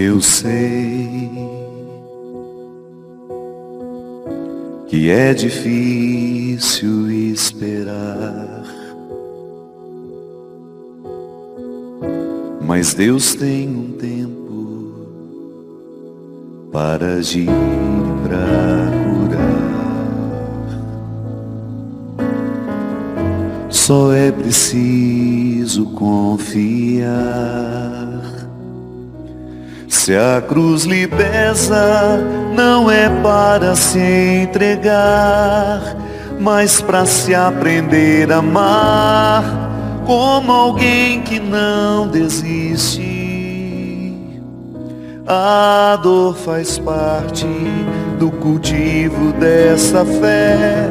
Eu sei que é difícil esperar, mas Deus tem um tempo para agir e para curar. Só é preciso confiar. Se a cruz lhe pesa, não é para se entregar, mas para se aprender a amar como alguém que não desiste. A dor faz parte do cultivo dessa fé,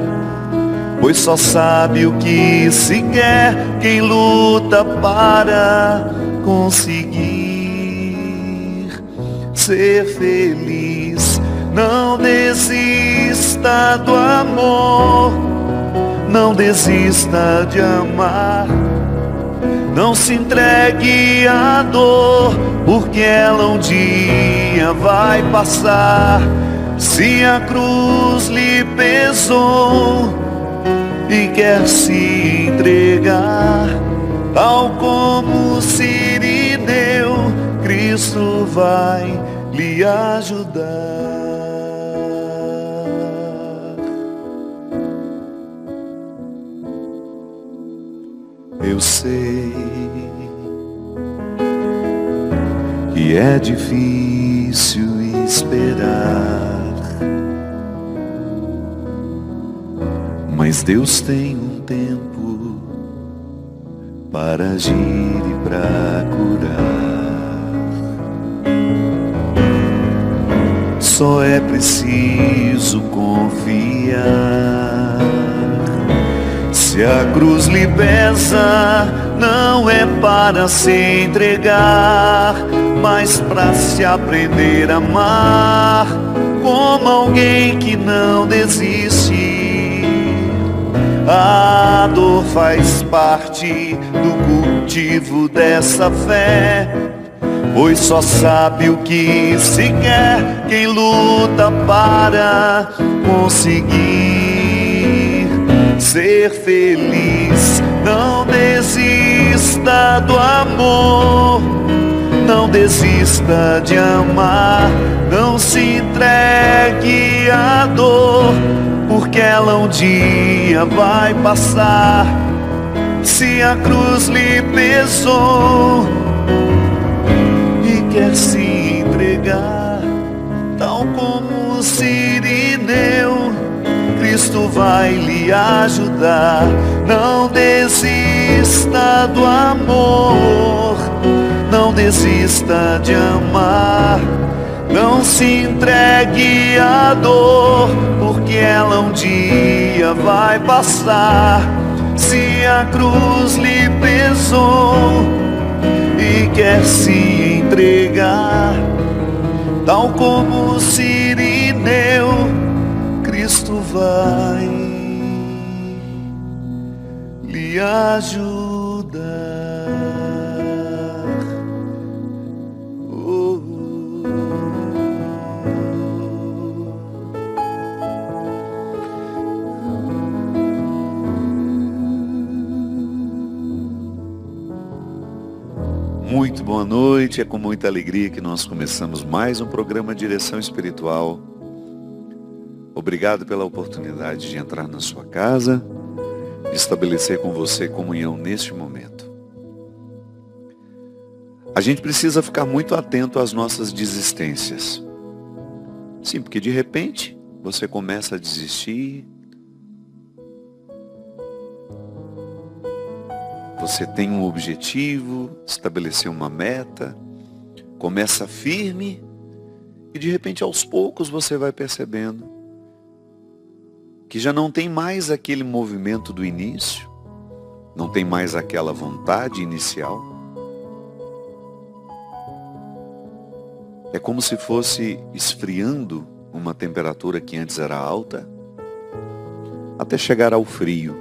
pois só sabe o que se quer quem luta para conseguir ser feliz. Não desista do amor, não desista de amar. Não se entregue à dor, porque ela um dia vai passar. Se a cruz lhe pesou e quer se entregar, tal como Sirineu, Cristo vai lhe ajudar. Eu sei que é difícil esperar, mas Deus tem um tempo para agir e para curar. Só é preciso confiar. Se a cruz lhe pesa, não é para se entregar, mas para se aprender a amar como alguém que não desiste. A dor faz parte do cultivo dessa fé, pois só sabe o que se quer quem luta para conseguir ser feliz. Não desista do amor, não desista de amar. Não se entregue à dor, porque ela um dia vai passar. Se a cruz lhe pesou e quer se entregar, tal como Sirineu, Cristo vai lhe ajudar. Não desista do amor, não desista de amar. Não se entregue à dor, porque ela um dia vai passar. Se a cruz lhe pesou e quer se entregar, tal como Sirineu, Cristo vai lhe ajudar. Muito boa noite, é com muita alegria que nós começamos mais um programa Direção Espiritual. Obrigado pela oportunidade de entrar na sua casa, de estabelecer com você comunhão neste momento. A gente precisa ficar muito atento às nossas desistências. Sim, porque de repente você começa a desistir. Você tem um objetivo, estabeleceu uma meta, começa firme e de repente aos poucos você vai percebendo que já não tem mais aquele movimento do início, não tem mais aquela vontade inicial. É como se fosse esfriando uma temperatura que antes era alta, até chegar ao frio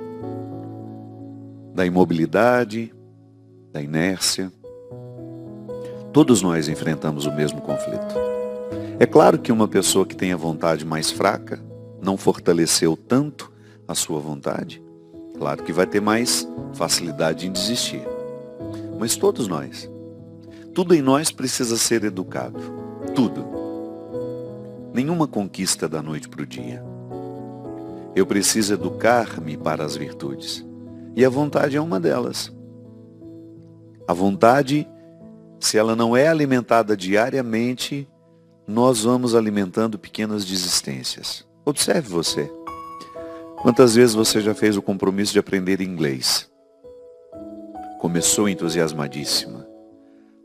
da imobilidade, da inércia. Todos nós enfrentamos o mesmo conflito. É claro que uma pessoa que tem a vontade mais fraca, não fortaleceu tanto a sua vontade, claro que vai ter mais facilidade em desistir. Mas todos nós, tudo em nós precisa ser educado. Tudo. Nenhuma conquista da noite para o dia. Eu preciso educar-me para as virtudes. E a vontade é uma delas. A vontade, se ela não é alimentada diariamente, nós vamos alimentando pequenas desistências. Observe você. Quantas vezes você já fez o compromisso de aprender inglês? Começou entusiasmadíssima.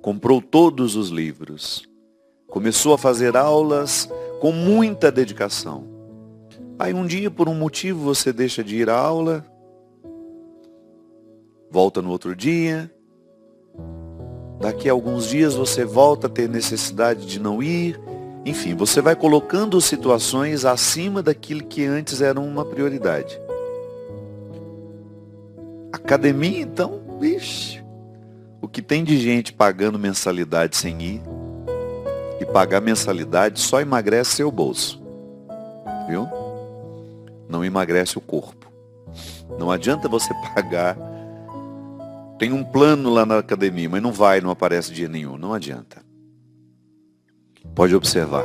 Comprou todos os livros. Começou a fazer aulas com muita dedicação. Aí um dia, por um motivo, você deixa de ir à aula, volta no outro dia. Daqui a alguns dias você volta a ter necessidade de não ir. Enfim, você vai colocando situações acima daquilo que antes era uma prioridade. Academia, então, vixe, o que tem de gente pagando mensalidade sem ir, e pagar mensalidade só emagrece seu bolso, viu? Não emagrece o corpo. Não adianta você pagar, tem um plano lá na academia, mas não aparece dia nenhum, não adianta. Pode observar,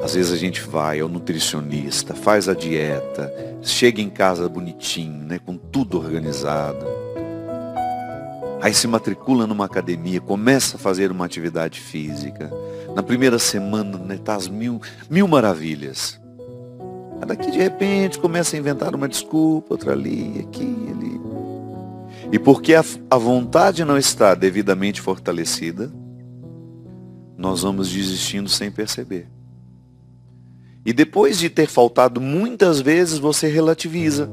às vezes a gente vai ao nutricionista, faz a dieta, chega em casa bonitinho, né, com tudo organizado. Aí se matricula numa academia, começa a fazer uma atividade física. Na primeira semana, né, tá às mil maravilhas. Aí daqui de repente começa a inventar uma desculpa, outra ali, aqui, ali. E porque a vontade não está devidamente fortalecida, nós vamos desistindo sem perceber. E depois de ter faltado muitas vezes, você relativiza.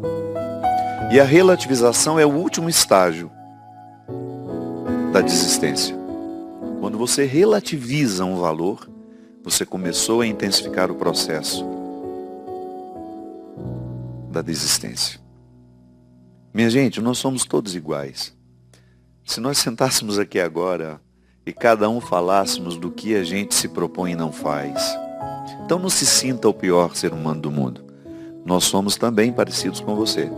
E a relativização é o último estágio da desistência. Quando você relativiza um valor, você começou a intensificar o processo da desistência. Minha gente, nós somos todos iguais. Se nós sentássemos aqui agora e cada um falássemos do que a gente se propõe e não faz, então não se sinta o pior ser humano do mundo. Nós somos também parecidos com você.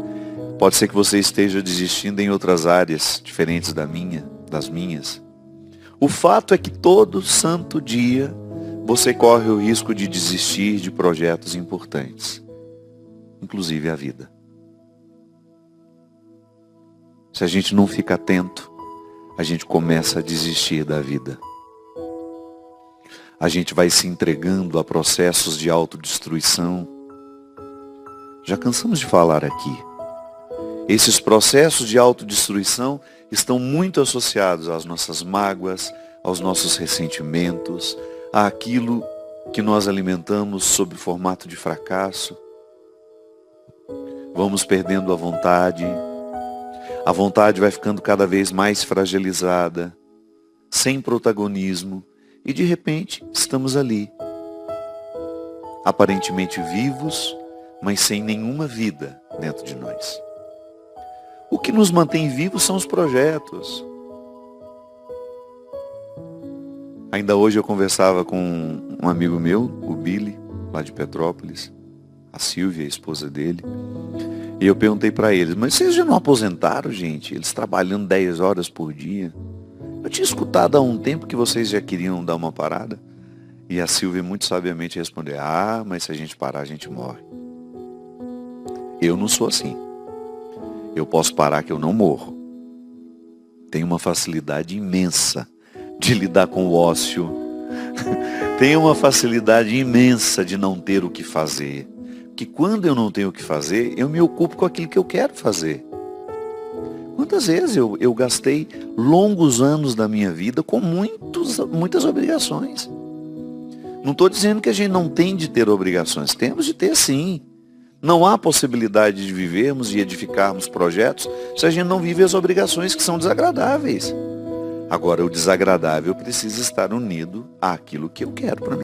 Pode ser que você esteja desistindo em outras áreas diferentes das minhas. O fato é que todo santo dia você corre o risco de desistir de projetos importantes, inclusive a vida. Se a gente não fica atento, a gente começa a desistir da vida. A gente vai se entregando a processos de autodestruição. Já cansamos de falar aqui. Esses processos de autodestruição estão muito associados às nossas mágoas, aos nossos ressentimentos, àquilo que nós alimentamos sob formato de fracasso. Vamos perdendo a vontade vai ficando cada vez mais fragilizada, sem protagonismo, e de repente estamos ali, aparentemente vivos, mas sem nenhuma vida dentro de nós. O que nos mantém vivos são os projetos. Ainda hoje eu conversava com um amigo meu, o Billy, lá de Petrópolis, a Silvia, a esposa dele, e eu perguntei para eles, mas vocês já não aposentaram, gente? Eles trabalhando 10 horas por dia. Eu tinha escutado há um tempo que vocês já queriam dar uma parada. E a Silvia muito sabiamente respondeu, mas se a gente parar, a gente morre. Eu não sou assim. Eu posso parar que eu não morro. Tenho uma facilidade imensa de lidar com o ócio. Tenho uma facilidade imensa de não ter o que fazer. Que quando eu não tenho o que fazer, eu me ocupo com aquilo que eu quero fazer. Quantas vezes eu gastei longos anos da minha vida com muitas obrigações. Não estou dizendo que a gente não tem de ter obrigações. Temos de ter sim. Não há possibilidade de vivermos e edificarmos projetos se a gente não vive as obrigações que são desagradáveis. Agora, o desagradável precisa estar unido àquilo que eu quero para mim.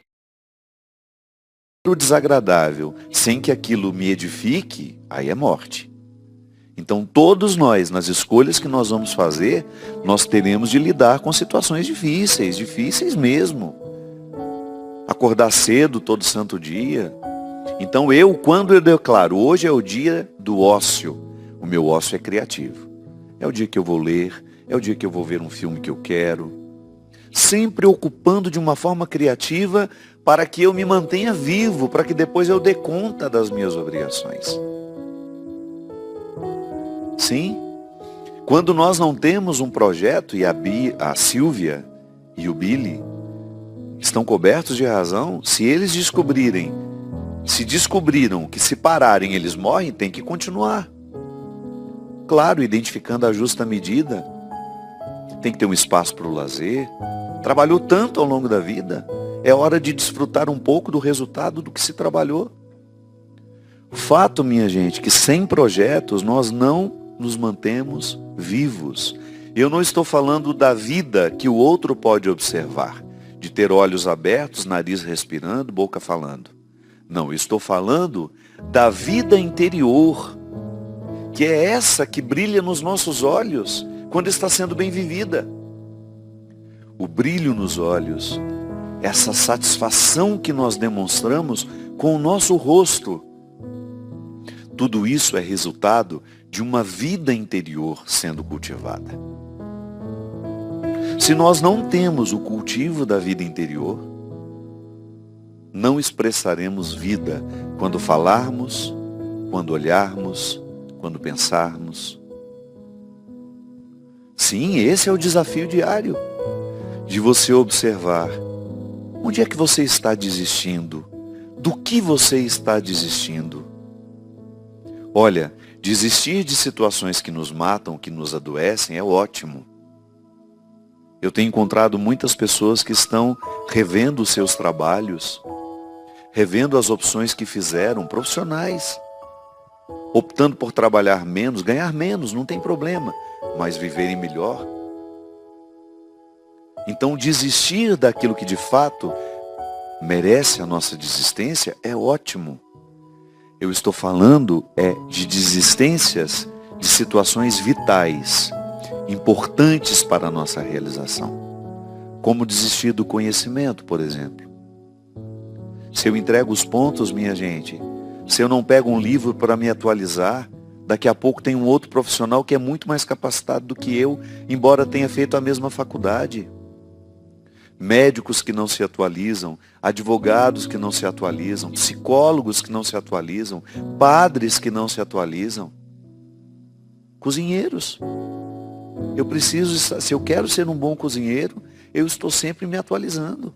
O desagradável, sem que aquilo me edifique, aí é morte. Então todos nós, nas escolhas que nós vamos fazer, nós teremos de lidar com situações difíceis, difíceis mesmo. Acordar cedo todo santo dia. Então quando eu declaro, hoje é o dia do ócio, o meu ócio é criativo. É o dia que eu vou ler, é o dia que eu vou ver um filme que eu quero. Sempre ocupando de uma forma criativa para que eu me mantenha vivo, para que depois eu dê conta das minhas obrigações. Sim, quando nós não temos um projeto, e a Silvia e o Billy estão cobertos de razão, se eles descobriram que se pararem eles morrem, tem que continuar. Claro, identificando a justa medida. Tem que ter um espaço para o lazer. Trabalhou tanto ao longo da vida, é hora de desfrutar um pouco do resultado do que se trabalhou. O fato, minha gente, que sem projetos nós não nos mantemos vivos. Eu não estou falando da vida que o outro pode observar, de ter olhos abertos, nariz respirando, boca falando. Não, eu estou falando da vida interior, que é essa que brilha nos nossos olhos quando está sendo bem vivida. O brilho nos olhos, essa satisfação que nós demonstramos com o nosso rosto. Tudo isso é resultado de uma vida interior sendo cultivada. Se nós não temos o cultivo da vida interior, não expressaremos vida quando falarmos, quando olharmos, quando pensarmos. Sim, esse é o desafio diário, de você observar onde é que você está desistindo, do que você está desistindo. Olha, desistir de situações que nos matam, que nos adoecem, é ótimo. Eu tenho encontrado muitas pessoas que estão revendo os seus trabalhos, revendo as opções que fizeram, profissionais, optando por trabalhar menos, ganhar menos, não tem problema, mas viverem melhor. Então, desistir daquilo que de fato merece a nossa desistência é ótimo. Eu estou falando de desistências de situações vitais, importantes para a nossa realização. Como desistir do conhecimento, por exemplo. Se eu entrego os pontos, minha gente, se eu não pego um livro para me atualizar, daqui a pouco tem um outro profissional que é muito mais capacitado do que eu, embora tenha feito a mesma faculdade. Médicos que não se atualizam, advogados que não se atualizam, psicólogos que não se atualizam, padres que não se atualizam, cozinheiros. Eu preciso, se eu quero ser um bom cozinheiro, eu estou sempre me atualizando.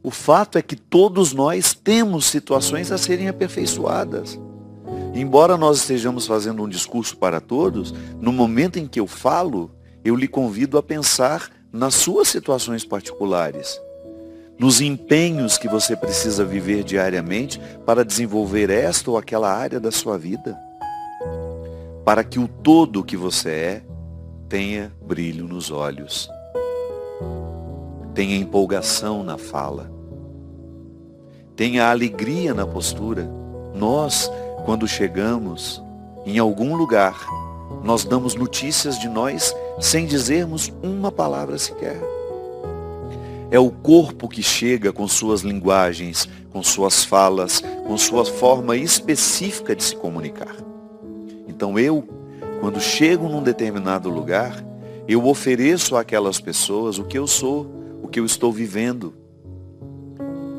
O fato é que todos nós temos situações a serem aperfeiçoadas. Embora nós estejamos fazendo um discurso para todos, no momento em que eu falo, eu lhe convido a pensar nas suas situações particulares, nos empenhos que você precisa viver diariamente para desenvolver esta ou aquela área da sua vida, para que o todo que você é tenha brilho nos olhos, tenha empolgação na fala, tenha alegria na postura. Nós, quando chegamos em algum lugar, nós damos notícias de nós sem dizermos uma palavra sequer. É o corpo que chega com suas linguagens, com suas falas, com sua forma específica de se comunicar. Então quando chego num determinado lugar, eu ofereço àquelas pessoas o que eu sou, o que eu estou vivendo,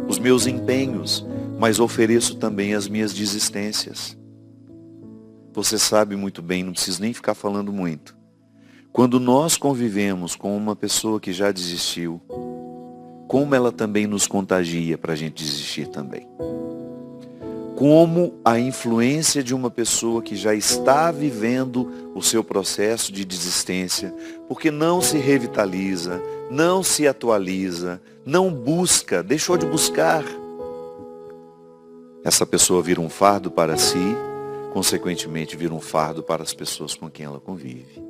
os meus empenhos, mas ofereço também as minhas desistências. Você sabe muito bem, não preciso nem ficar falando muito. Quando nós convivemos com uma pessoa que já desistiu, como ela também nos contagia para a gente desistir também. Como a influência de uma pessoa que já está vivendo o seu processo de desistência, porque não se revitaliza, não se atualiza, não busca, deixou de buscar. Essa pessoa vira um fardo para si, consequentemente vira um fardo para as pessoas com quem ela convive.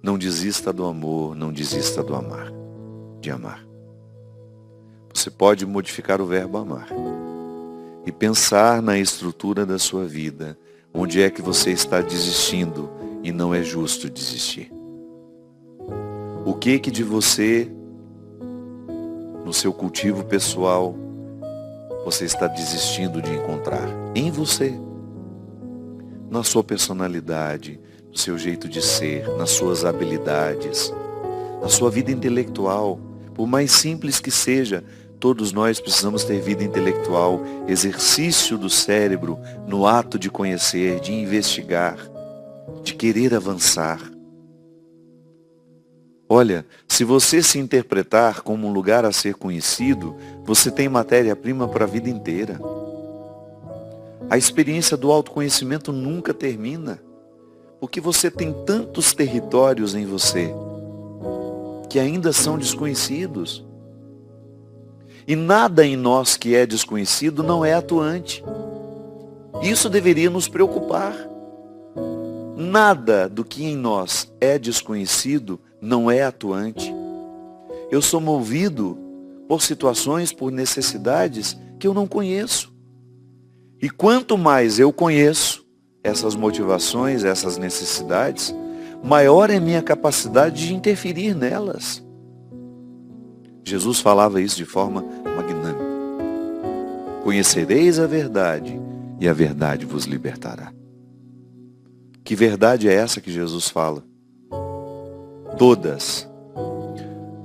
Não desista do amor, não desista do amar, de amar. Você pode modificar o verbo amar. e pensar na estrutura da sua vida, onde é que você está desistindo e não é justo desistir. O que de você, no seu cultivo pessoal, você está desistindo de encontrar em você, na sua personalidade, no seu jeito de ser, nas suas habilidades, na sua vida intelectual, por mais simples que seja. Todos nós precisamos ter vida intelectual, exercício do cérebro no ato de conhecer, de investigar, de querer avançar. Olha, se você se interpretar como um lugar a ser conhecido, você tem matéria-prima para a vida inteira. A experiência do autoconhecimento nunca termina, porque você tem tantos territórios em você que ainda são desconhecidos. E nada em nós que é desconhecido não é atuante. Isso deveria nos preocupar. Nada do que em nós é desconhecido não é atuante. Eu sou movido por situações, por necessidades que eu não conheço. E quanto mais eu conheço essas motivações, essas necessidades, maior é minha capacidade de interferir nelas. Jesus falava isso de forma magnânima. Conhecereis a verdade e a verdade vos libertará. Que verdade é essa que Jesus fala? Todas.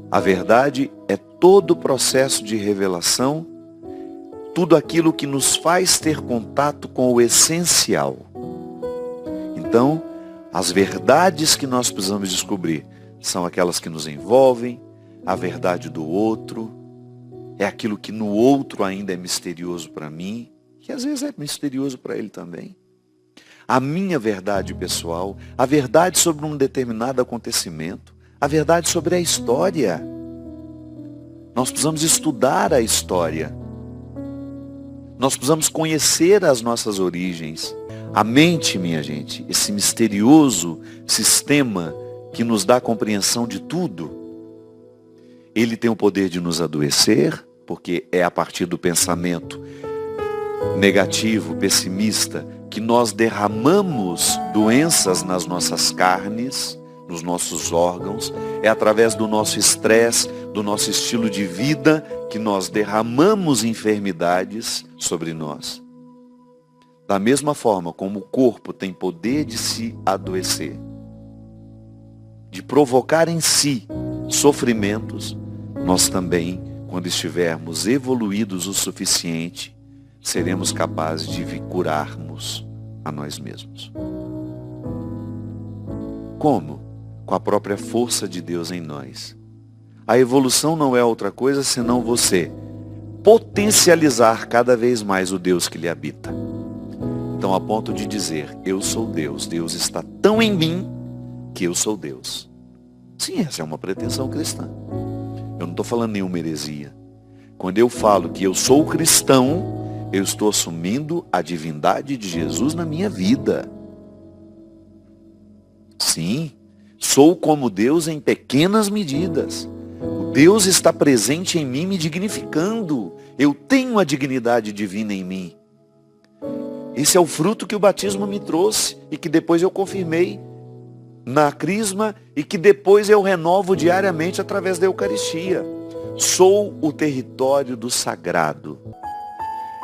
A verdade é todo o processo de revelação, tudo aquilo que nos faz ter contato com o essencial. Então, as verdades que nós precisamos descobrir são aquelas que nos envolvem, a verdade do outro, é aquilo que no outro ainda é misterioso para mim, que às vezes é misterioso para ele também. A minha verdade pessoal, a verdade sobre um determinado acontecimento, a verdade sobre a história. Nós precisamos estudar a história. Nós precisamos conhecer as nossas origens. A mente, minha gente, esse misterioso sistema que nos dá a compreensão de tudo, ele tem o poder de nos adoecer, porque é a partir do pensamento negativo, pessimista, que nós derramamos doenças nas nossas carnes, nos nossos órgãos. É através do nosso estresse, do nosso estilo de vida, que nós derramamos enfermidades sobre nós. Da mesma forma como o corpo tem poder de se adoecer, de provocar em si sofrimentos, nós também, quando estivermos evoluídos o suficiente, seremos capazes de curarmos a nós mesmos. Como? Com a própria força de Deus em nós. A evolução não é outra coisa senão você potencializar cada vez mais o Deus que lhe habita. Então, a ponto de dizer, eu sou Deus, Deus está tão em mim que eu sou Deus. Sim, essa é uma pretensão cristã. Eu não estou falando nenhuma heresia. Quando eu falo que eu sou cristão, eu estou assumindo a divindade de Jesus na minha vida. Sim, sou como Deus em pequenas medidas. O Deus está presente em mim, me dignificando. Eu tenho a dignidade divina em mim. Esse é o fruto que o batismo me trouxe e que depois eu confirmei na crisma e que depois eu renovo diariamente através da Eucaristia. Sou o território do sagrado.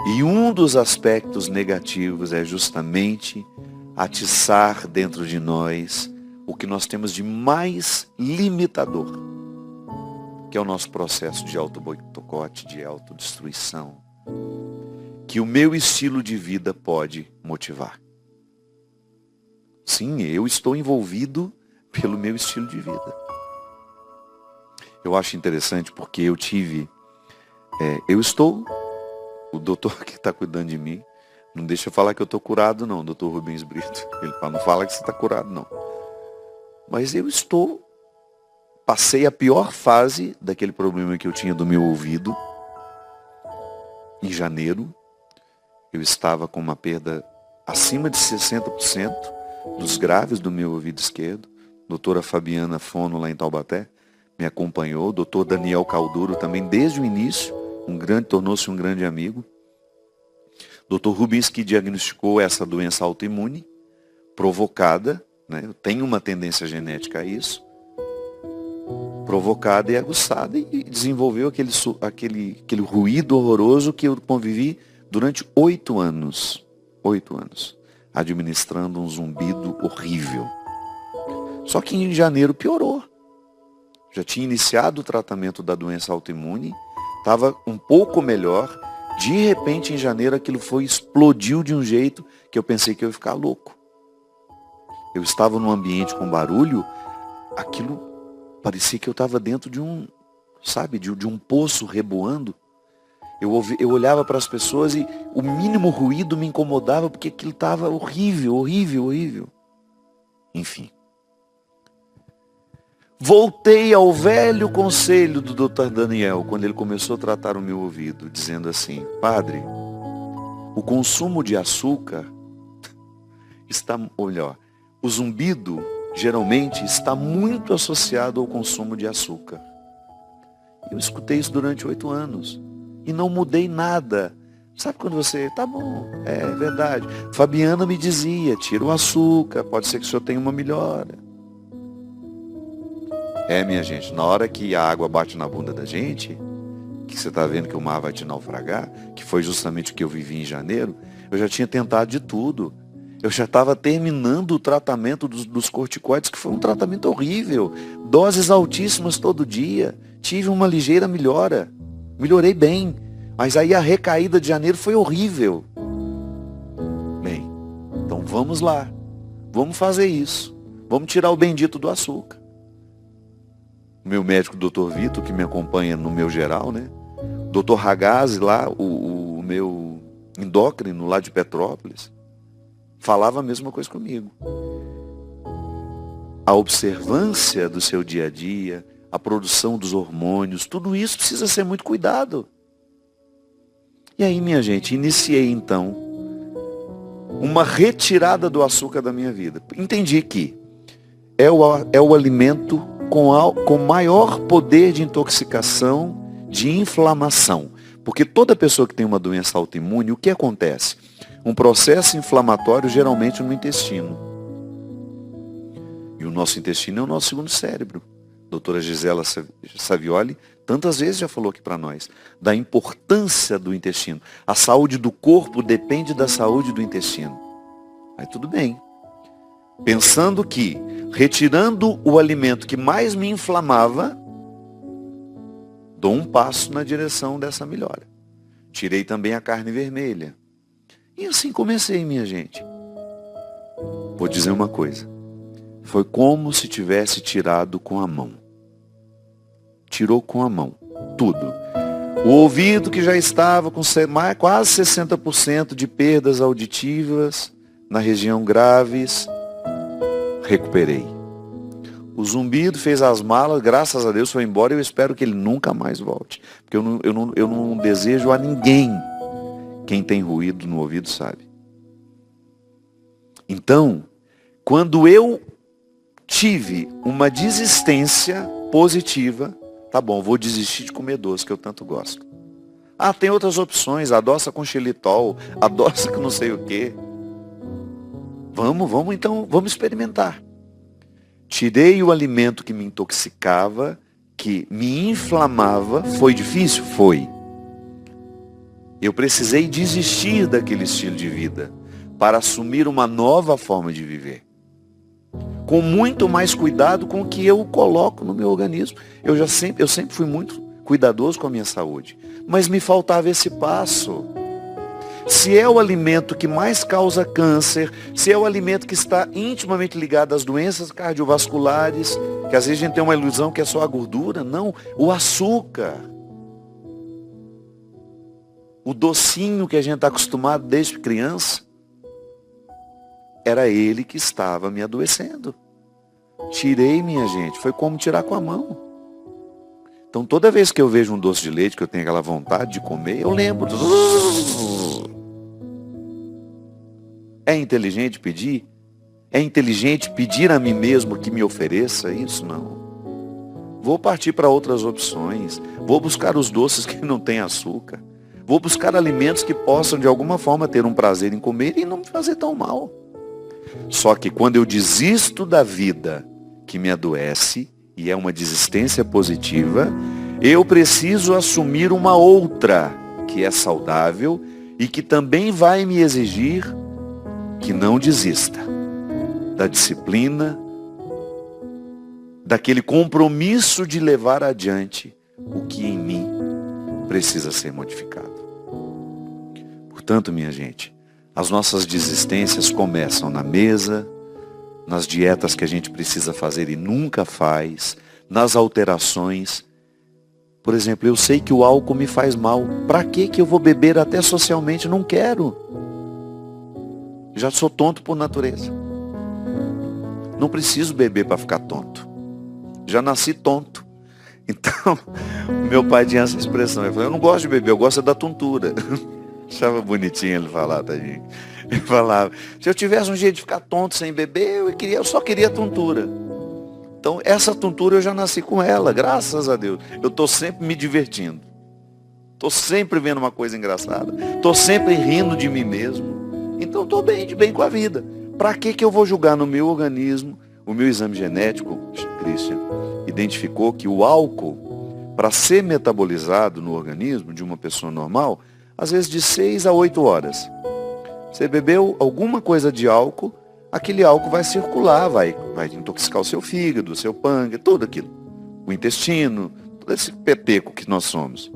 E um dos aspectos negativos é justamente atiçar dentro de nós o que nós temos de mais limitador, que é o nosso processo de auto-boicote, de autodestruição, que o meu estilo de vida pode motivar. Sim, eu estou envolvido pelo meu estilo de vida. Eu acho interessante porque o doutor que está cuidando de mim, não deixa eu falar que eu estou curado não, doutor Rubens Brito. Ele fala, não fala que você está curado não. Mas passei a pior fase daquele problema que eu tinha do meu ouvido. Em janeiro, eu estava com uma perda acima de 60% dos graves do meu ouvido esquerdo. Doutora Fabiana Fono, lá em Taubaté, me acompanhou. O doutor Daniel Calduro também, desde o início, tornou-se um grande amigo. Dr. Rubinski diagnosticou essa doença autoimune provocada, né? Eu tenho uma tendência genética a isso, provocada e aguçada, e desenvolveu aquele ruído horroroso que eu convivi durante 8 anos. 8 anos. Administrando um zumbido horrível. Só que em janeiro piorou. Já tinha iniciado o tratamento da doença autoimune, estava um pouco melhor. De repente, em janeiro, aquilo explodiu de um jeito que eu pensei que eu ia ficar louco. Eu estava num ambiente com barulho, aquilo parecia que eu estava dentro de um, sabe, de um poço reboando. Eu olhava para as pessoas e o mínimo ruído me incomodava, porque aquilo estava horrível, horrível, horrível. Enfim. Voltei ao velho conselho do Dr. Daniel, quando ele começou a tratar o meu ouvido, dizendo assim: padre, o consumo de açúcar está, olha, o zumbido geralmente está muito associado ao consumo de açúcar. Eu escutei isso durante 8 anos e não mudei nada. Sabe quando você, tá bom, é verdade. Fabiana me dizia, tira o açúcar, pode ser que o senhor tenha uma melhora. Minha gente, na hora que a água bate na bunda da gente, que você está vendo que o mar vai te naufragar, que foi justamente o que eu vivi em janeiro, eu já tinha tentado de tudo. Eu já estava terminando o tratamento dos corticoides, que foi um tratamento horrível. Doses altíssimas todo dia. Tive uma ligeira melhora. Melhorei bem. Mas aí a recaída de janeiro foi horrível. Bem, então vamos lá. Vamos fazer isso. Vamos tirar o bendito do açúcar. O meu médico, Dr. Vitor, que me acompanha no meu geral, né? Dr. Ragazzi lá, o meu endócrino lá de Petrópolis, falava a mesma coisa comigo. A observância do seu dia a dia, a produção dos hormônios, tudo isso precisa ser muito cuidado. E aí, minha gente, iniciei então uma retirada do açúcar da minha vida. Entendi que é o alimento com maior poder de intoxicação, de inflamação. Porque toda pessoa que tem uma doença autoimune, o que acontece? Um processo inflamatório geralmente no intestino. E o nosso intestino é o nosso segundo cérebro. A doutora Gisela Savioli tantas vezes já falou aqui para nós da importância do intestino. A saúde do corpo depende da saúde do intestino. Aí tudo bem. Pensando que, retirando o alimento que mais me inflamava, dou um passo na direção dessa melhora. Tirei também a carne vermelha. E assim comecei, minha gente. Vou dizer uma coisa. Foi como se tivesse tirado com a mão. Tirou com a mão. Tudo. O ouvido que já estava com quase 60% de perdas auditivas na região graves, recuperei. O zumbido fez as malas, graças a Deus foi embora e eu espero que ele nunca mais volte. Porque eu não desejo a ninguém. Quem tem ruído no ouvido sabe. Então, quando eu tive uma desistência positiva, tá bom, vou desistir de comer doce, que eu tanto gosto. Ah, tem outras opções, adoça com xilitol, adoça com não sei o quê. Vamos então, vamos experimentar. Tirei o alimento que me intoxicava, que me inflamava. Foi difícil? Foi. Eu precisei desistir daquele estilo de vida para assumir uma nova forma de viver. Com muito mais cuidado com o que eu coloco no meu organismo. Eu sempre fui muito cuidadoso com a minha saúde. Mas me faltava esse passo. Se é o alimento que mais causa câncer, se é o alimento que está intimamente ligado às doenças cardiovasculares, que às vezes a gente tem uma ilusão que é só a gordura, não, o açúcar. O docinho que a gente está acostumado desde criança, era ele que estava me adoecendo. Tirei, minha gente, foi como tirar com a mão. Então toda vez que eu vejo um doce de leite, que eu tenho aquela vontade de comer, eu lembro. É inteligente pedir? É inteligente pedir a mim mesmo que me ofereça isso? Não. Vou partir para outras opções. Vou buscar os doces que não têm açúcar. Vou buscar alimentos que possam de alguma forma ter um prazer em comer e não me fazer tão mal. Só que quando eu desisto da vida que me adoece, e é uma desistência positiva, eu preciso assumir uma outra que é saudável e que também vai me exigir que não desista da disciplina, daquele compromisso de levar adiante o que em mim precisa ser modificado. Portanto, minha gente, as nossas desistências começam na mesa, nas dietas que a gente precisa fazer e nunca faz, nas alterações. Por exemplo, eu sei que o álcool me faz mal. Para que eu vou beber até socialmente? Não quero. Já sou tonto por natureza. Não preciso beber para ficar tonto. Já nasci tonto. Então, meu pai tinha essa expressão. Ele falou, eu não gosto de beber, eu gosto da tontura. Achava bonitinho ele falar, tadinho. Ele falava, se eu tivesse um jeito de ficar tonto sem beber, eu só queria tontura. Então, essa tontura eu já nasci com ela, graças a Deus. Eu estou sempre me divertindo. Estou sempre vendo uma coisa engraçada. Estou sempre rindo de mim mesmo. Então, estou de bem com a vida. Para que eu vou julgar no meu organismo? O meu exame genético, Christian, identificou que o álcool, para ser metabolizado no organismo de uma pessoa normal, às vezes de 6 a 8 horas. Você bebeu alguma coisa de álcool, aquele álcool vai circular, vai intoxicar o seu fígado, o seu pâncreas, tudo aquilo. O intestino, todo esse peteco que nós somos.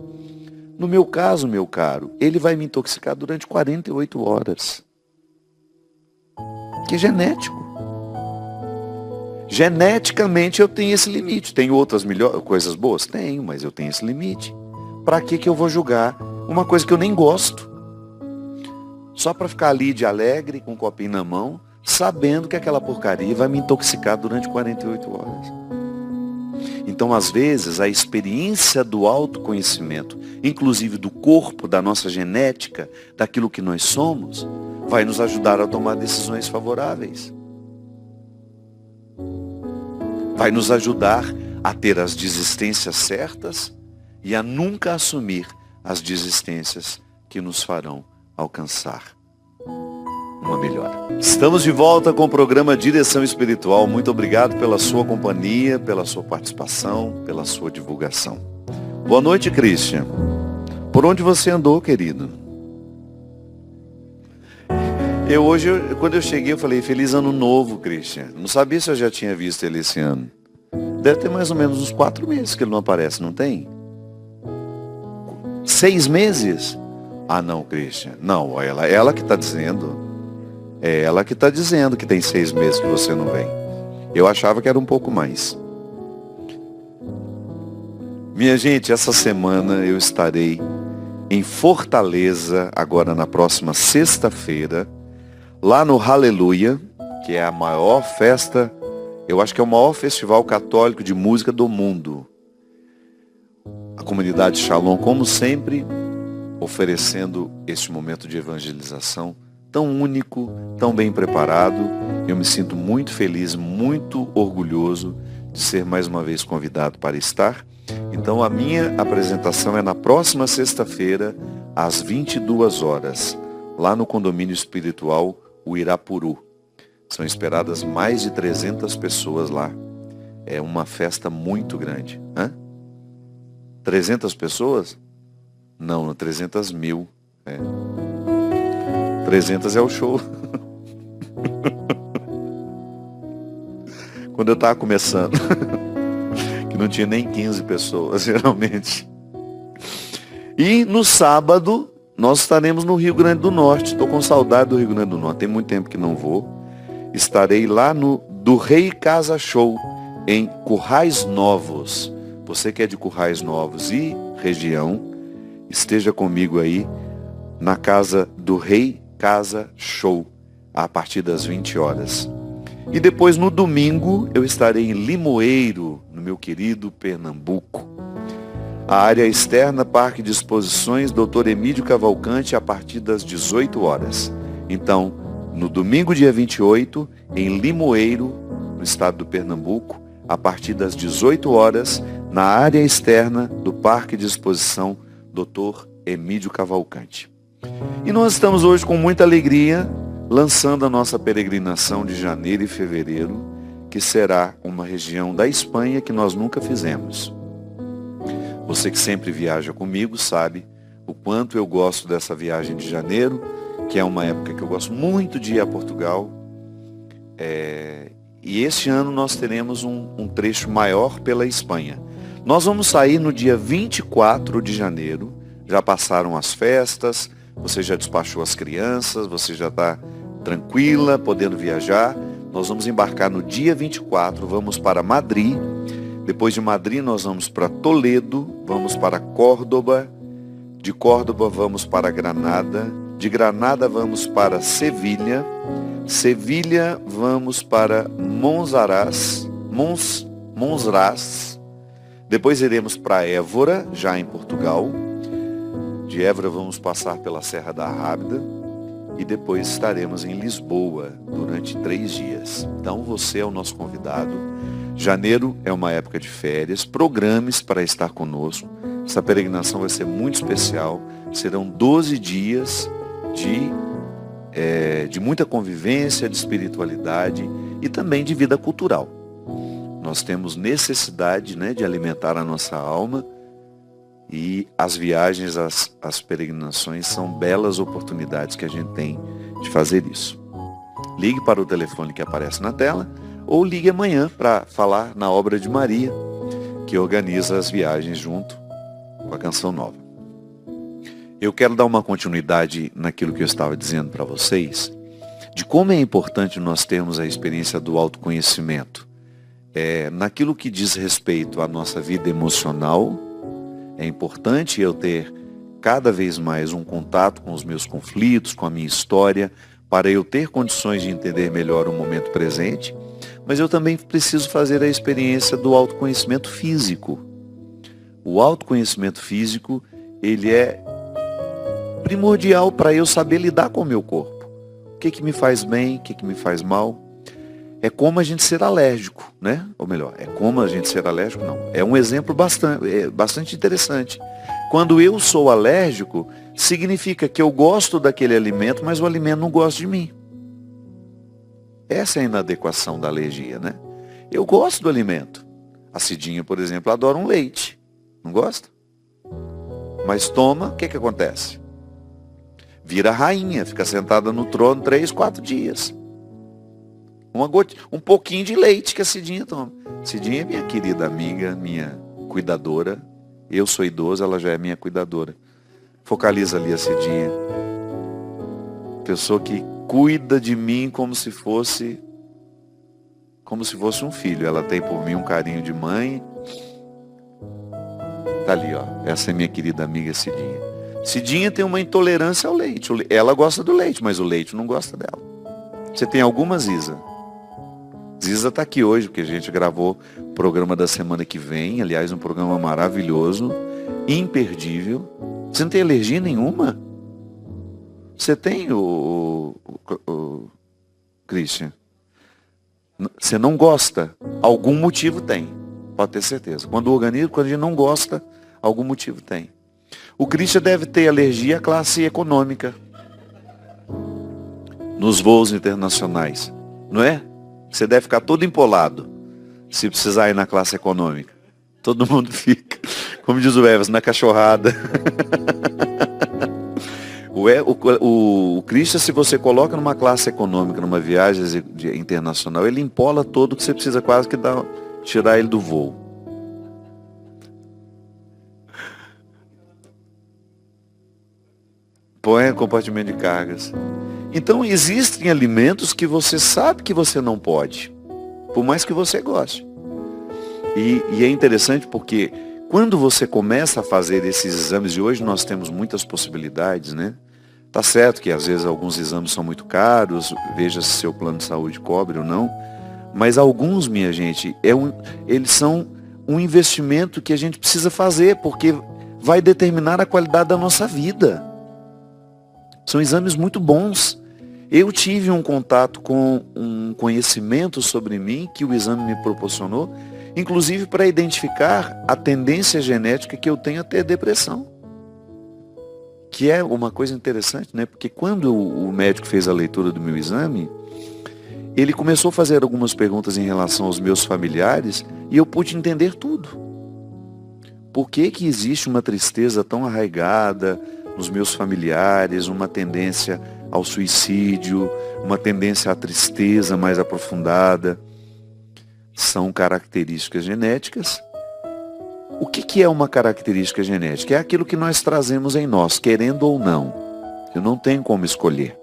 No meu caso, meu caro, ele vai me intoxicar durante 48 horas. Que é genético. Geneticamente eu tenho esse limite. Tem outras coisas boas? Tenho, mas eu tenho esse limite. Para que eu vou julgar uma coisa que eu nem gosto? Só para ficar ali de alegre, com um copinho na mão, sabendo que aquela porcaria vai me intoxicar durante 48 horas. Então, às vezes, a experiência do autoconhecimento, inclusive do corpo, da nossa genética, daquilo que nós somos, vai nos ajudar a tomar decisões favoráveis. Vai nos ajudar a ter as desistências certas e a nunca assumir as desistências que nos farão alcançar uma melhora. Estamos de volta com o programa Direção Espiritual. Muito obrigado pela sua companhia, pela sua participação, pela sua divulgação. Boa noite, Christian. Por onde você andou, querido? Hoje, quando eu cheguei, eu falei, feliz ano novo, Christian. Não sabia se eu já tinha visto ele esse ano. Deve ter mais ou menos uns 4 meses que ele não aparece, não tem? 6 meses? Ah, não, Christian. Não, ela que está dizendo. É ela que está dizendo que tem 6 meses que você não vem. Eu achava que era um pouco mais. Minha gente, essa semana eu estarei em Fortaleza, agora na próxima sexta-feira, lá no Aleluia, que é a maior festa, eu acho que é o maior festival católico de música do mundo. A comunidade Shalom, como sempre, oferecendo este momento de evangelização tão único, tão bem preparado. Eu me sinto muito feliz, muito orgulhoso de ser mais uma vez convidado para estar. Então a minha apresentação é na próxima sexta-feira, às 22 horas, lá no condomínio espiritual o Irapuru. São esperadas mais de 300 pessoas lá. É uma festa muito grande. 300 pessoas? Não, 300 mil. 300 é o show. Quando eu estava começando, que não tinha nem 15 pessoas, geralmente. E no sábado, nós estaremos no Rio Grande do Norte. Estou com saudade do Rio Grande do Norte. Tem muito tempo que não vou. Estarei lá no do Rei Casa Show, em Currais Novos. Você que é de Currais Novos e região, esteja comigo aí na casa do Rei Casa Show, a partir das 20 horas. E depois, no domingo, eu estarei em Limoeiro, no meu querido Pernambuco. A área externa, Parque de Exposições, Dr. Emílio Cavalcante, a partir das 18 horas. Então, no domingo, dia 28, em Limoeiro, no estado do Pernambuco, a partir das 18 horas, na área externa do Parque de Exposição, Dr. Emídio Cavalcante. E nós estamos hoje com muita alegria lançando a nossa peregrinação de janeiro e fevereiro, que será uma região da Espanha que nós nunca fizemos. Você que sempre viaja comigo sabe o quanto eu gosto dessa viagem de janeiro, que é uma época que eu gosto muito de ir a Portugal. E este ano nós teremos um trecho maior pela Espanha. Nós vamos sair no dia 24 de janeiro, já passaram as festas, você já despachou as crianças, você já está tranquila, podendo viajar. Nós vamos embarcar no dia 24, vamos para Madrid. Depois de Madrid nós vamos para Toledo, vamos para Córdoba. De Córdoba vamos para Granada. De Granada vamos para Sevilha. Sevilha vamos para Monsaraz. Depois iremos para Évora, já em Portugal. De Évora vamos passar pela Serra da Rábida. E depois estaremos em Lisboa durante 3 dias. Então você é o nosso convidado. Janeiro é uma época de férias. Programe-se para estar conosco. Essa peregrinação vai ser muito especial. Serão 12 dias de muita convivência, de espiritualidade e também de vida cultural. Nós temos necessidade, né, de alimentar a nossa alma. E as viagens, as peregrinações são belas oportunidades que a gente tem de fazer isso. Ligue para o telefone que aparece na tela ou ligue amanhã para falar na Obra de Maria, que organiza as viagens junto com a Canção Nova. Eu quero dar uma continuidade naquilo que eu estava dizendo para vocês, de como é importante nós termos a experiência do autoconhecimento. Naquilo que diz respeito à nossa vida emocional, é importante eu ter cada vez mais um contato com os meus conflitos, com a minha história, para eu ter condições de entender melhor o momento presente, mas eu também preciso fazer a experiência do autoconhecimento físico. O autoconhecimento físico, ele é primordial para eu saber lidar com o meu corpo. O que me faz bem, o que me faz mal. É como a gente ser alérgico, né? Ou melhor, é como a gente ser alérgico, não. É um exemplo bastante interessante. Quando eu sou alérgico, significa que eu gosto daquele alimento, mas o alimento não gosta de mim. Essa é a inadequação da alergia, né? Eu gosto do alimento. A Cidinha, por exemplo, adora um leite. Não gosta? Mas toma, o que acontece? Vira rainha, fica sentada no trono 3, 4 dias. Um pouquinho de leite que a Cidinha toma. Cidinha é minha querida amiga, minha cuidadora. Eu sou idoso, ela já é minha cuidadora. Focaliza ali a Cidinha. Pessoa que cuida de mim como se fosse um filho. Ela tem por mim um carinho de mãe. Tá ali, ó. Essa é minha querida amiga Cidinha. Cidinha tem uma intolerância ao leite. Ela gosta do leite, mas o leite não gosta dela. Você tem alguma, Ziza? Ziza está aqui hoje, porque a gente gravou o programa da semana que vem. Aliás, um programa maravilhoso, imperdível. Você não tem alergia nenhuma? Você tem, o Christian? Você não gosta? Algum motivo tem. Pode ter certeza. Quando a gente não gosta, algum motivo tem. O Christian deve ter alergia à classe econômica. Nos voos internacionais. Não é? Você deve ficar todo empolado se precisar ir na classe econômica. Todo mundo fica, como diz o Evas, na cachorrada. O Christian, se você coloca numa classe econômica, numa viagem internacional, ele empola todo, que você precisa quase que tirar ele do voo. Põe compartimento de cargas. Então existem alimentos que você sabe que você não pode, por mais que você goste. E é interessante porque quando você começa a fazer esses exames, e hoje nós temos muitas possibilidades, né? Tá certo que às vezes alguns exames são muito caros, veja se seu plano de saúde cobre ou não, mas alguns, minha gente, eles são um investimento que a gente precisa fazer, porque vai determinar a qualidade da nossa vida. São exames muito bons. Eu tive um contato com um conhecimento sobre mim que o exame me proporcionou, inclusive para identificar a tendência genética que eu tenho a ter depressão. Que é uma coisa interessante, né? Porque quando o médico fez a leitura do meu exame, ele começou a fazer algumas perguntas em relação aos meus familiares e eu pude entender tudo. Por que que existe uma tristeza tão arraigada nos meus familiares, uma tendência ao suicídio, uma tendência à tristeza mais aprofundada? São características genéticas. O que é uma característica genética? É aquilo que nós trazemos em nós, querendo ou não. Eu não tenho como escolher.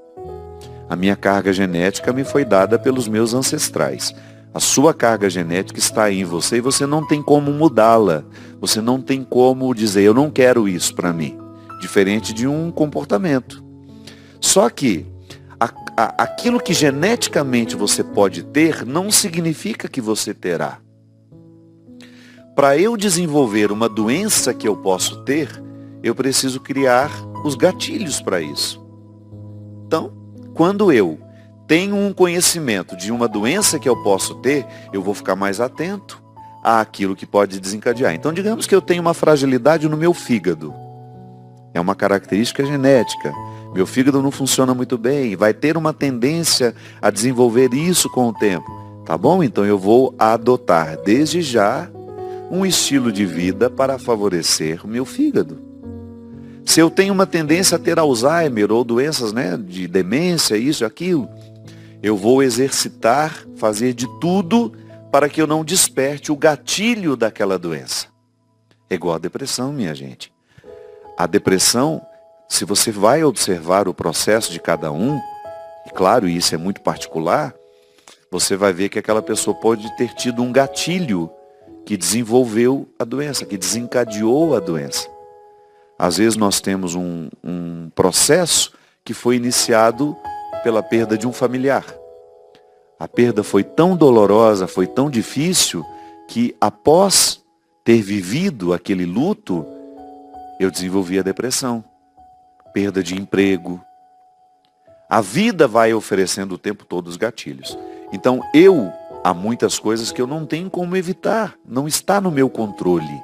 A minha carga genética me foi dada pelos meus ancestrais. A sua carga genética está aí em você e você não tem como mudá-la. Você não tem como dizer, eu não quero isso para mim. Diferente de um comportamento. Só que aquilo que geneticamente você pode ter não significa que você terá. Para eu desenvolver uma doença que eu posso ter, eu preciso criar os gatilhos para isso. Então, quando eu tenho um conhecimento de uma doença que eu posso ter, eu vou ficar mais atento àquilo que pode desencadear. Então, digamos que eu tenho uma fragilidade no meu fígado. É uma característica genética. Meu fígado não funciona muito bem, vai ter uma tendência a desenvolver isso com o tempo. Tá bom? Então eu vou adotar desde já um estilo de vida para favorecer o meu fígado. Se eu tenho uma tendência a ter Alzheimer ou doenças, né, de demência, isso, aquilo, eu vou exercitar, fazer de tudo para que eu não desperte o gatilho daquela doença. É igual a depressão, minha gente. A depressão, se você vai observar o processo de cada um, e claro, isso é muito particular, você vai ver que aquela pessoa pode ter tido um gatilho que desenvolveu a doença, que desencadeou a doença. Às vezes nós temos um processo que foi iniciado pela perda de um familiar. A perda foi tão dolorosa, foi tão difícil, que após ter vivido aquele luto, eu desenvolvi a depressão. Perda de emprego. A vida vai oferecendo o tempo todo os gatilhos. Então há muitas coisas que eu não tenho como evitar, não está no meu controle.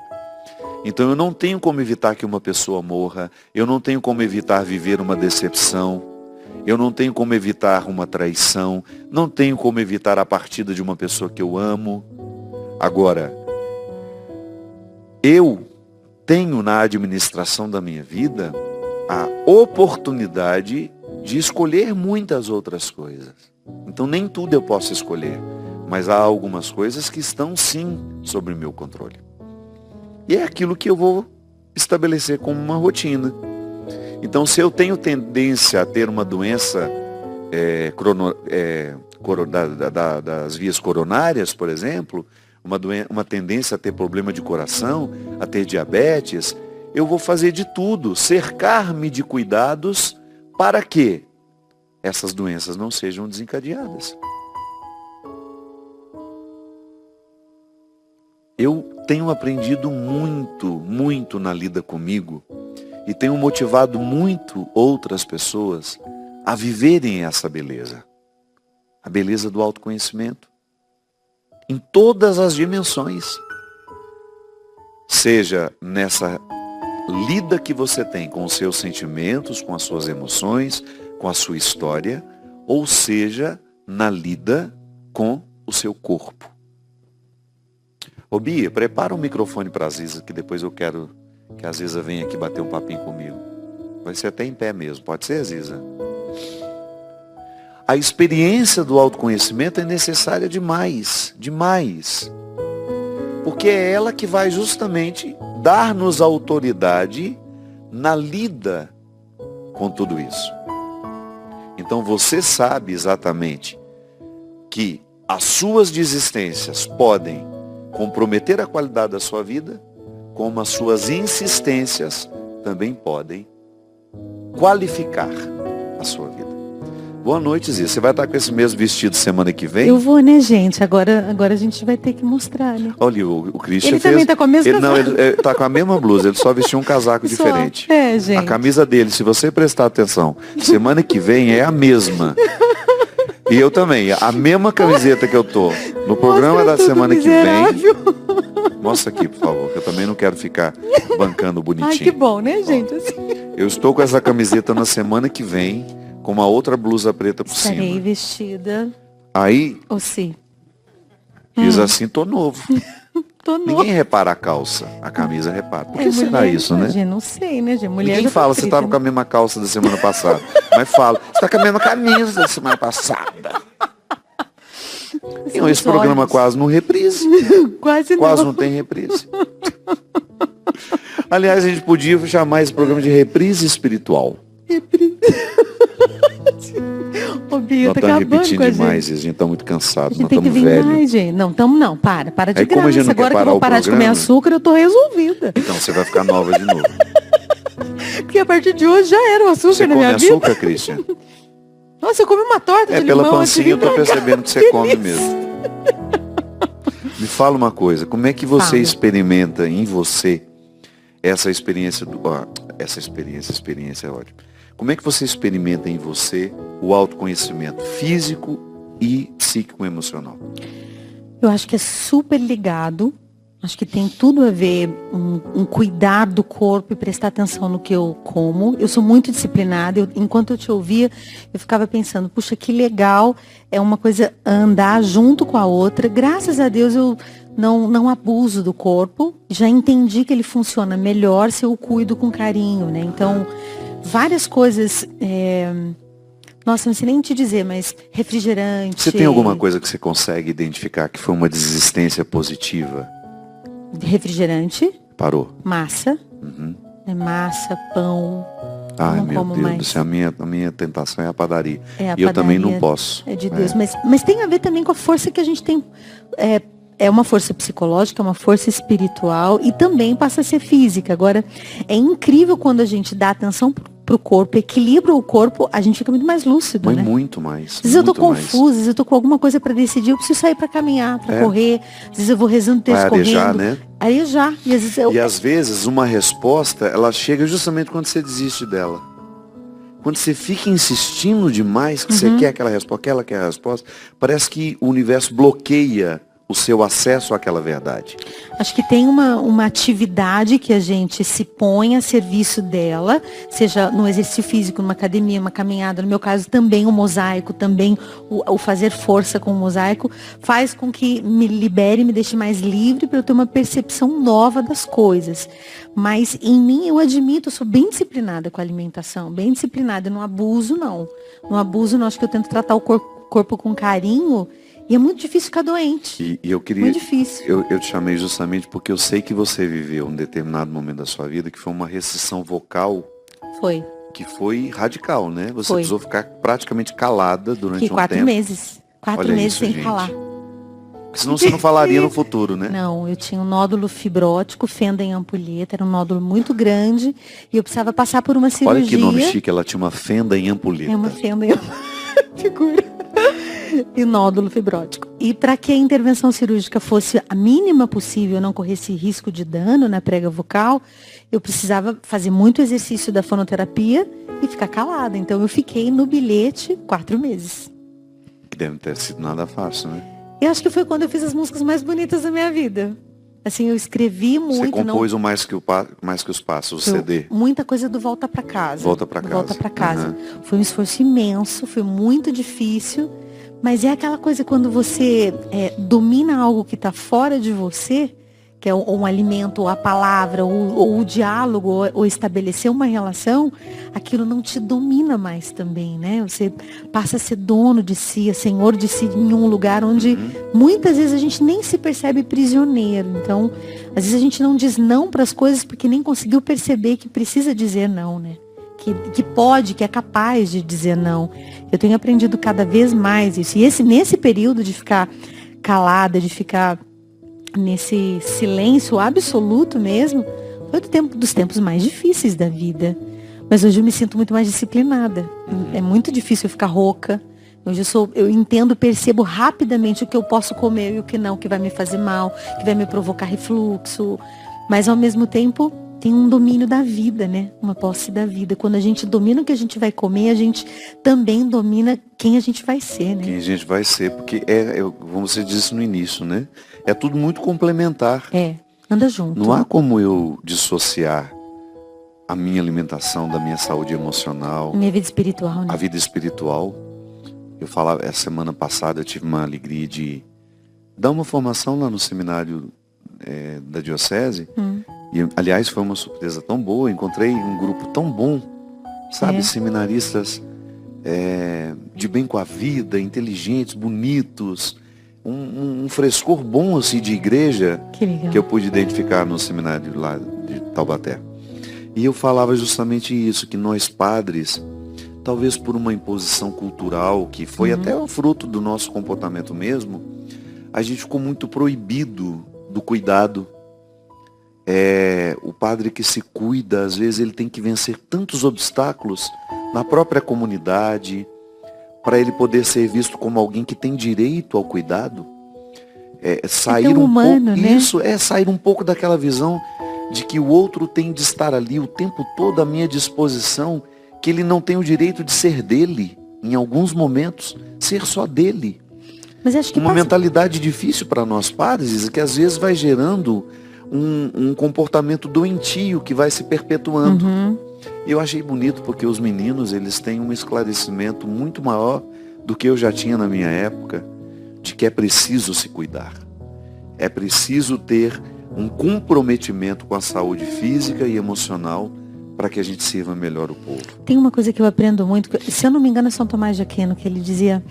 Então eu não tenho como evitar que uma pessoa morra, eu não tenho como evitar viver uma decepção, eu não tenho como evitar uma traição, não tenho como evitar a partida de uma pessoa que eu amo. Agora, eu tenho na administração da minha vida a oportunidade de escolher muitas outras coisas. Então nem tudo eu posso escolher. Mas há algumas coisas que estão sim sob o meu controle. E é aquilo que eu vou estabelecer como uma rotina. Então, se eu tenho tendência a ter uma doença das vias coronárias, por exemplo, uma tendência a ter problema de coração, a ter diabetes, eu vou fazer de tudo, cercar-me de cuidados para que essas doenças não sejam desencadeadas. Eu tenho aprendido muito na lida comigo e tenho motivado muito outras pessoas a viverem essa beleza. A beleza do autoconhecimento. Em todas as dimensões. Seja nessa lida que você tem com os seus sentimentos, com as suas emoções, com a sua história, ou seja, na lida com o seu corpo. Ô Bia, prepara um microfone para a Ziza, que depois eu quero que a Ziza venha aqui bater um papinho comigo. Vai ser até em pé mesmo, pode ser, Ziza? A experiência do autoconhecimento é necessária demais, demais. Porque é ela que vai justamente dar-nos autoridade na lida com tudo isso. Então você sabe exatamente que as suas desistências podem comprometer a qualidade da sua vida, como as suas insistências também podem qualificar a sua vida. Boa noite, Zia. Você vai estar com esse mesmo vestido semana que vem? Eu vou, né, gente? Agora a gente vai ter que mostrar, né? Olha, o Christian ele fez... também está com a mesma casaca. Não, ele está com a mesma blusa, ele só vestiu um casaco diferente. É, gente. A camisa dele, se você prestar atenção, semana que vem é a mesma. E eu também, a mesma camiseta que eu tô no programa da semana que vem. Mostra aqui, por favor, que eu também não quero ficar bancando bonitinho. Ai, que bom, né, gente? Ó, Eu estou com essa camiseta na semana que vem, com uma outra blusa preta por Estarei cima. vestida. Aí, Ou sim. fiz assim, tô novo. Tô nova. Ninguém repara a calça, a camisa repara. Por que será mulher, isso, né? Gente, não sei, né, gente? Mulher Ninguém já fala, tá você estava frita, com a mesma calça da semana passada. Mas fala, você tá com a mesma camisa da semana passada. Esse programa olhos. quase não reprise. Quase Quase não. não tem reprise. Aliás, a gente podia chamar esse programa de reprise espiritual. Ô, Bia, Nós tá estamos acabando repetindo com a demais, gente. a gente está muito cansado, A gente nós tem que estamos vir velhos. mais, gente. Não, não, para de Aí, como a gente graça. não quer Agora que eu parar vou o parar de comer programa, açúcar, eu tô resolvida. Então você vai ficar nova de novo. Porque a partir de hoje já era o açúcar Você na come minha açúcar, vida. Christian? Nossa, eu comi uma torta É, de pela limão antes de pancinha eu vir tô pra cá. percebendo que você come mesmo. Me fala uma coisa, como é que você Fala. experimenta em você essa experiência experiência é ótima. Como é que você experimenta em você o autoconhecimento físico e psíquico-emocional? Eu acho que é super ligado. Acho que tem tudo a ver um cuidar do corpo e prestar atenção no que eu como. Eu sou muito disciplinada. Enquanto eu te ouvia, eu ficava pensando, puxa, que legal. É uma coisa andar junto com a outra. Graças a Deus eu não abuso do corpo. Já entendi que ele funciona melhor se eu o cuido com carinho, né? Então, várias coisas. Nossa, não sei nem te dizer, mas refrigerante. Você tem alguma coisa que você consegue identificar que foi uma desistência positiva? Refrigerante, Parou? massa. Uhum. Massa, pão. Ai, não meu como Deus mais. do céu, a minha tentação é a padaria. É, a E eu também não padaria posso. É de Deus. Mas tem a ver também com a força que a gente tem. É uma força psicológica, é uma força espiritual e também passa a ser física. Agora, é incrível quando a gente dá atenção pro corpo, equilibra o corpo, a gente fica muito mais lúcido, Mas né? muito mais. Às vezes eu tô muito mais. confusa, às vezes eu tô com alguma coisa para decidir, eu preciso sair para caminhar, para correr. Às vezes eu vou rezando o texto Vai arejar, correndo. né? Arejar. E às vezes E às vezes uma resposta, ela chega justamente quando você desiste dela. Quando você fica insistindo demais que você quer aquela resposta, que ela quer a resposta, parece que o universo bloqueia o seu acesso àquela verdade. Acho que tem uma atividade que a gente se põe a serviço dela, seja no exercício físico, numa academia, uma caminhada, no meu caso também o mosaico, também o fazer força com o mosaico, faz com que me libere, me deixe mais livre para eu ter uma percepção nova das coisas. Mas em mim, eu admito, eu sou bem disciplinada com a alimentação, bem disciplinada, eu não abuso não. Não abuso não, acho que eu tento tratar o corpo com carinho. E é muito difícil ficar doente. E eu queria. Muito difícil. Eu te chamei justamente porque eu sei que você viveu um determinado momento da sua vida que foi uma restrição vocal Foi. que foi radical, né? Você Foi. precisou ficar praticamente calada durante Fiquei um 4 tempo. meses. 4 Olha meses isso, sem gente. falar. Porque senão você não falaria no futuro, né? Não, eu tinha um nódulo fibrótico, fenda em ampulheta, era um nódulo muito grande e eu precisava passar por uma cirurgia. Olha que nome chique, ela tinha uma fenda em ampulheta. É uma fenda em figura. E nódulo fibrótico. E para que a intervenção cirúrgica fosse a mínima possível, não corresse risco de dano na prega vocal, eu precisava fazer muito exercício da fonoterapia e ficar calada. Então eu fiquei no bilhete 4 meses. Que deve ter sido nada fácil, né? Eu acho que foi quando eu fiz as músicas mais bonitas da minha vida. Assim, eu escrevi muito. Você compôs o Mais que os Passos, o CD. Muita coisa do Volta Pra Casa. Volta Pra Casa. Volta Pra Casa. Foi um esforço imenso, foi muito difícil. Mas é aquela coisa quando você domina algo que está fora de você, que é um alimento, ou a palavra, ou o diálogo, ou estabelecer uma relação, aquilo não te domina mais também, né? Você passa a ser dono de si, senhor de si, em um lugar onde muitas vezes a gente nem se percebe prisioneiro. Então, às vezes a gente não diz não para as coisas porque nem conseguiu perceber que precisa dizer não, né? Que pode, que é capaz de dizer não. Eu tenho aprendido cada vez mais isso. E nesse período de ficar calada, de ficar nesse silêncio absoluto mesmo, foi dos tempos mais difíceis da vida. Mas hoje eu me sinto muito mais disciplinada. É muito difícil eu ficar rouca. Hoje eu entendo, percebo rapidamente o que eu posso comer e o que não, que vai me fazer mal, que vai me provocar refluxo. Mas ao mesmo tempo tem um domínio da vida, né? Uma posse da vida. Quando a gente domina o que a gente vai comer, a gente também domina quem a gente vai ser, né? Quem a gente vai ser, porque como você disse no início, né? É tudo muito complementar. Anda junto. Não há como eu dissociar a minha alimentação, da minha saúde emocional. Minha vida espiritual, né? A vida espiritual. Eu falava, essa semana passada eu tive uma alegria de dar uma formação lá no seminário da Diocese. E, aliás, foi uma surpresa tão boa. Encontrei um grupo tão bom, sabe? Seminaristas de bem com a vida, inteligentes, bonitos. Um frescor bom assim, de igreja que eu pude identificar no seminário lá de Taubaté. E eu falava justamente isso, que nós padres, talvez por uma imposição cultural, que foi até o fruto do nosso comportamento mesmo, a gente ficou muito proibido do cuidado. O padre que se cuida, às vezes ele tem que vencer tantos obstáculos na própria comunidade, para ele poder ser visto como alguém que tem direito ao cuidado. Sair humano, pouco, né? Isso, sair um pouco daquela visão de que o outro tem de estar ali o tempo todo à minha disposição, que ele não tem o direito de ser dele, em alguns momentos, ser só dele. Mas acho que uma mentalidade difícil para nós padres, que às vezes vai gerando um comportamento doentio que vai se perpetuando. Eu achei bonito porque os meninos, eles têm um esclarecimento muito maior do que eu já tinha na minha época, de que é preciso se cuidar. É preciso ter um comprometimento com a saúde física e emocional para que a gente sirva melhor o povo. Tem uma coisa que eu aprendo muito, se eu não me engano é São Tomás de Aquino, que ele dizia,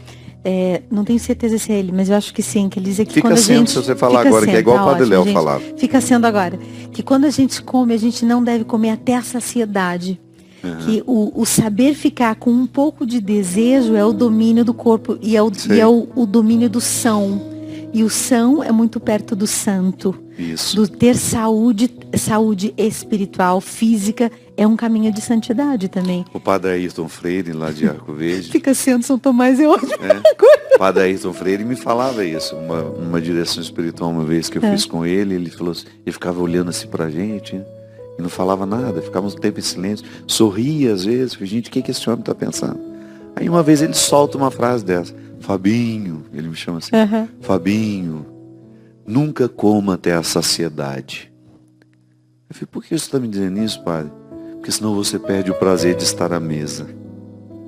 não tenho certeza se é ele, mas eu acho que sim, que ele dizia que fica quando sendo, a gente... se você falar agora, que é igual o Padre Léo falava. Fica sendo agora. Que quando a gente come, a gente não deve comer até a saciedade. Que o saber ficar com um pouco de desejo é o domínio do corpo e é o domínio do são. E o são é muito perto do santo. Isso. Do ter saúde espiritual, física, é um caminho de santidade também. O Padre Ayrton Freire, lá de Arco Verde. Fica sendo São Tomás, é ótimo. O Padre Ayrton Freire me falava isso, uma direção espiritual uma vez que eu fiz com ele, ele falou assim, ele ficava olhando assim pra gente, e não falava nada, ficava um tempo em silêncio, sorria às vezes, falei, gente, o que esse homem está pensando? Aí uma vez ele solta uma frase dessa, Fabinho, ele me chama assim, Fabinho, nunca coma até a saciedade. Eu falei, por que você está me dizendo isso, padre? Porque senão você perde o prazer de estar à mesa.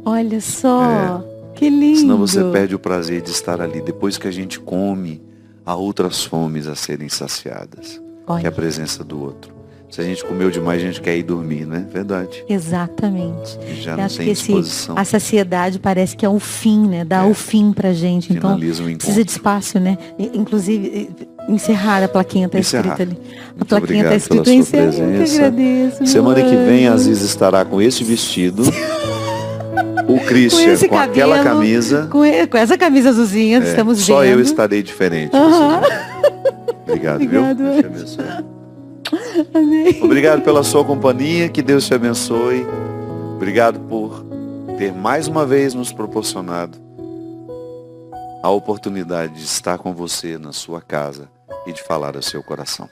Olha só, que lindo. Senão você perde o prazer de estar ali. Depois que a gente come, há outras fomes a serem saciadas. Que é a presença do outro. Se a gente comeu demais, a gente quer ir dormir, né? Verdade. Exatamente. E já eu não acho tem que disposição. a saciedade parece que é o fim, né? Dá o fim pra gente. Então, precisa de espaço, né? Inclusive, encerrar a plaquinha está escrita ali. A plaquinha está escrita encerrar. Eu que agradeço. Semana que vem, a Aziz estará com esse vestido. O Christian com cabelo, aquela camisa. Com essa camisa azulzinha, estamos vendo. Só eu estarei diferente. Obrigado, viu? Deus te abençoe. Amém. Obrigado pela sua companhia, que Deus te abençoe. Obrigado por ter mais uma vez nos proporcionado a oportunidade de estar com você na sua casa e de falar ao seu coração.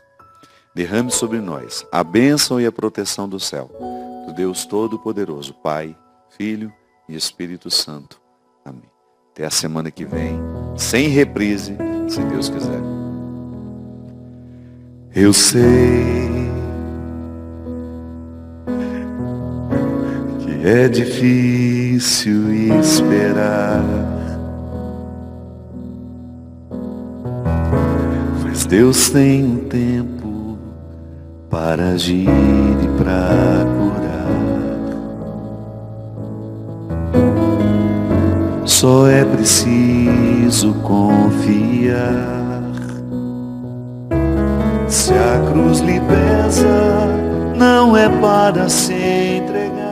Derrame sobre nós a bênção e a proteção do céu, do Deus Todo-Poderoso, Pai, Filho e Espírito Santo. Amém. Até a semana que vem, sem reprise, se Deus quiser. Eu sei que é difícil esperar, mas Deus tem um tempo para agir e para curar. Só é preciso confiar. Se a cruz lhe pesa, não é para se entregar.